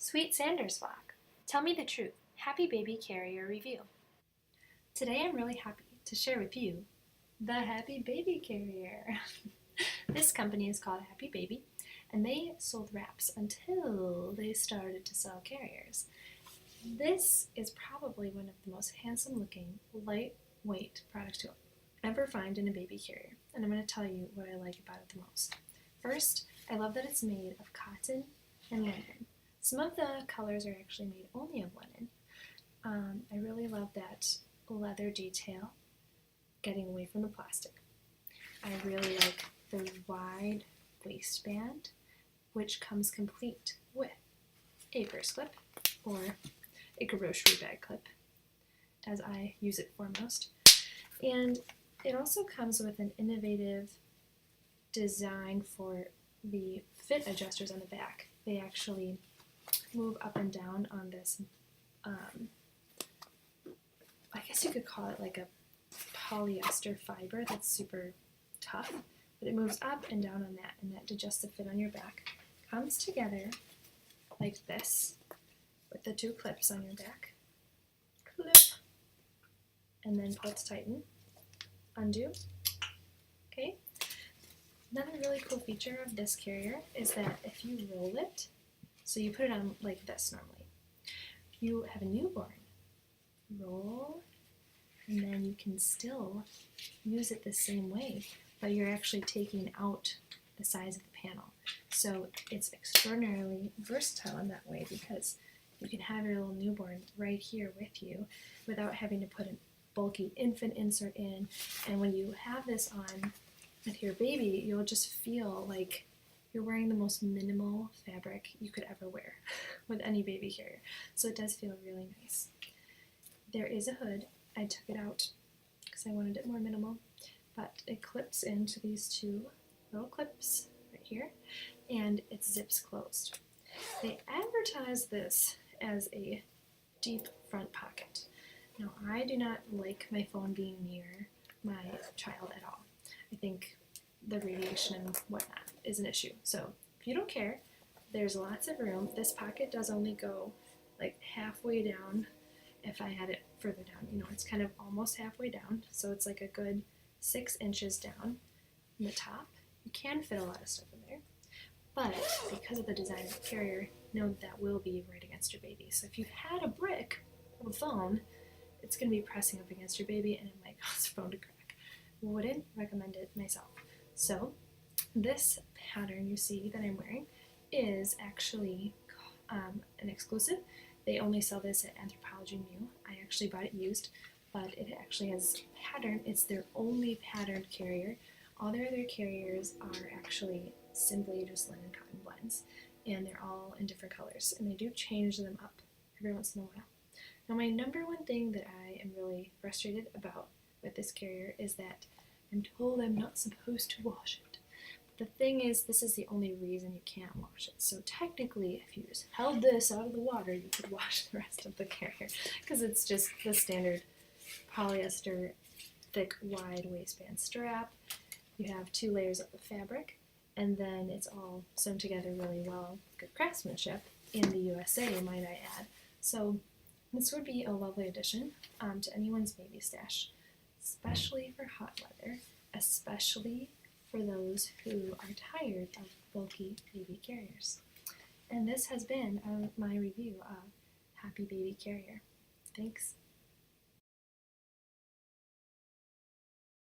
Sweet Sanders vlog. Tell me the truth. Happy Baby Carrier review. Today I'm really happy to share with you the Happy Baby Carrier. This company is called Happy Baby, and they sold wraps until they started to sell carriers. This is probably one of the most handsome looking, lightweight products you'll ever find in a baby carrier, and I'm going to tell you what I like about it the most. First, I love that it's made of cotton and linen. Some of the colors are actually made only of linen. I really love that leather detail getting away from the plastic. I really like the wide waistband, which comes complete with a purse clip or a grocery bag clip, as I use it foremost. And it also comes with an innovative design for the fit adjusters on the back. They actually move up and down on this, I guess you could call it like a polyester fiber that's super tough, but it moves up and down on that, and that adjusts the fit on your back. Comes together like this with the two clips on your back. Clip, and then pull to tighten. Undo. Okay. Another really cool feature of this carrier is that if you roll it, so you put it on like this normally, you have a newborn, roll, and then you can still use it the same way, but you're actually taking out the size of the panel. So it's extraordinarily versatile in that way, because you can have your little newborn right here with you without having to put a bulky infant insert in. And when you have this on with your baby, you'll just feel like you're wearing the most minimal fabric you could ever wear with any baby carrier. So it does feel really nice. There is a hood. I took it out because I wanted it more minimal, but it clips into these two little clips right here, and it zips closed. They advertise this as a deep front pocket. Now, I do not like my phone being near my child at all. I think the radiation and whatnot is an issue. So if you don't care, there's lots of room. This pocket does only go like halfway down. If I had it further down, it's kind of almost halfway down. So it's like a good 6 inches down in the top. You can fit a lot of stuff in there, but because of the design of the carrier, know that will be right against your baby. So if you had a brick of a phone, it's going to be pressing up against your baby and it might cause your phone to crack. Wouldn't recommend it myself. So this pattern you see that I'm wearing is actually an exclusive. They only sell this at Anthropologie New. I actually bought it used, but it actually has pattern. It's their only patterned carrier. All their other carriers are actually simply just linen cotton blends, and they're all in different colors, and they do change them up every once in a while. Now, my number one thing that I am really frustrated about with this carrier is that I'm told I'm not supposed to wash it. But the thing is, this is the only reason you can't wash it. So technically, if you just held this out of the water, you could wash the rest of the carrier, because it's just the standard polyester thick wide waistband strap. You have 2 layers of the fabric, and then it's all sewn together really well. Good craftsmanship in the USA, might I add. So this would be a lovely addition to anyone's baby stash, especially for hot weather, especially for those who are tired of bulky baby carriers. And this has been my review of Happy Baby Carrier. Thanks.